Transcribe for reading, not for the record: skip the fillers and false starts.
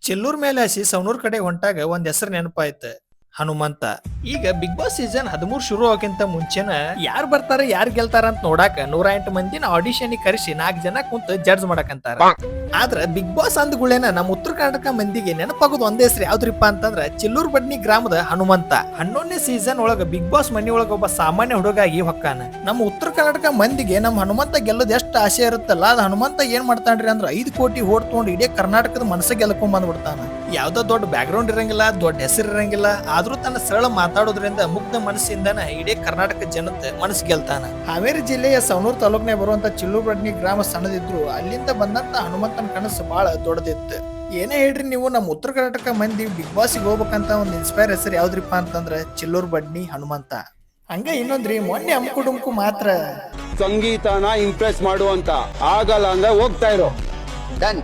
ಚೆಲ್ಲೂರ್ ಮೇಲೆ ಹಸಿ ಸವನೂರ್ ಕಡೆ ಹೊಂಟಾಗ ಒಂದ್ ಹೆಸರು ನೆನಪಾಯ್ತು, ಹನುಮಂತ. ಈಗ ಬಿಗ್ ಬಾಸ್ ಸೀಸನ್ 13 ಶುರು ಆಗೋಕ್ಕಿಂತ ಮುಂಚೆನ ಯಾರು ಬರ್ತಾರ ಯಾರು ಗೆಲ್ತಾರ ಅಂತ ನೋಡಾಕ 108 ಮಂದಿನ ಆಡಿಷನ್ ಕರೆಸಿ 4 ಜನ ಕುಂತ ಜಡ್ಜ್ ಮಾಡಕಂತಾರ. ಆದ್ರ ಬಿಗ್ ಬಾಸ್ ಅಂದ್ಗಳೇನ ನಮ್ಮ ಉತ್ತರ ಕರ್ನಾಟಕ ಮಂದಿಗೆ ನೆನಪಾಗೋದು ಒಂದೇ ಹೆಸರು ಯಾವ್ದ್ರಿಪ್ಪ ಅಂತಂದ್ರ ಚಿಲ್ಲೂರ್ ಬಡ್ನಿ ಗ್ರಾಮದ ಹನುಮಂತ. 11ನೇ ಸೀಸನ್ ಒಳಗ ಬಿಗ್ ಬಾಸ್ ಮನಿ ಒಳಗ ಒಬ್ಬ ಸಾಮಾನ್ಯ ಹುಡುಗಾಗಿ ಹೊಕ್ಕಾನ. ನಮ್ಮ ಉತ್ತರ ಕರ್ನಾಟಕ ಮಂದಿಗೆ ನಮ್ಮ ಹನುಮಂತ ಗೆಲ್ಲೋದು ಎಷ್ಟು ಆಸೆ ಇರುತ್ತಲ್ಲ, ಅದ್ ಹನುಮಂತ ಏನ್ ಮಾಡ್ತಾನ್ರಿ ಅಂದ್ರ 5 ಕೋಟಿ ಓಟ್ ತಗೊಂಡು ಇಡೀ ಕರ್ನಾಟಕದ ಮನಸ್ಸಿಗೆ ಗೆಲ್ಕೊಂಡ್ ಬಂದ್ಬಿಡ್ತಾನ. ಯಾವ್ದೋ ದೊಡ್ಡ ಬ್ಯಾಕ್ ಗ್ರೌಂಡ್ ಇರಂಗಿಲ್ಲ, ದೊಡ್ಡ ಹೆಸರು ಇರಂಗಿಲ್ಲ, ಆದ್ರೂ ತನ್ನ ಸರಳ ಮಾತಾಡೋದ್ರಿಂದ ಮುಗ್ಧ ಮನಸ್ಸಿಂದನ ಇಡೀ ಕರ್ನಾಟಕ ಜನತೆ ಮನಸ್ಸು ಗೆಲ್ತಾನ. ಹಾವೇರಿ ಜಿಲ್ಲೆಯ ಸವನೂರ್ ತಾಲೂಕಿನ ಬರುವಂತ ಚಿಲ್ಲೂರ್ ಬಡ್ನಿ ಗ್ರಾಮ ಸಣ್ಣದಿದ್ರು ಅಲ್ಲಿಂದ ಬಂದಂತ ಹನುಮಂತನ ಕನಸು ಬಹಳ ದೊಡ್ಡದಿತ್ತು. ಏನೇ ಹೇಳ್ರಿ ನೀವು, ನಮ್ಮ ಉತ್ತರ ಕರ್ನಾಟಕ ಮಂದಿ ಬಿಗ್ ಬಾಸ್ಗೆ ಹೋಗ್ಬೇಕಂತ ಒಂದು ಇನ್ಸ್ಪೈರ್ ಹೆಸರು ಯಾವ್ದ್ರಿಪ್ಪ ಅಂತಂದ್ರ ಚಿಲ್ಲೂರ್ ಬಡ್ನಿ ಹನುಮಂತ. ಹಂಗ ಇನ್ನೊಂದ್ರಿ, ಮೊನ್ನೆ ಅಮ್ಕುಡುಮ್ಕು ಮಾತ್ರ ಸಂಗೀತನ ಇಂಪ್ರೆಸ್ ಮಾಡುವಂತ ಆಗಲ್ಲ ಅಂದ್ರೆ ಹೋಗ್ತಾ ಇರೋ. ಡನ್.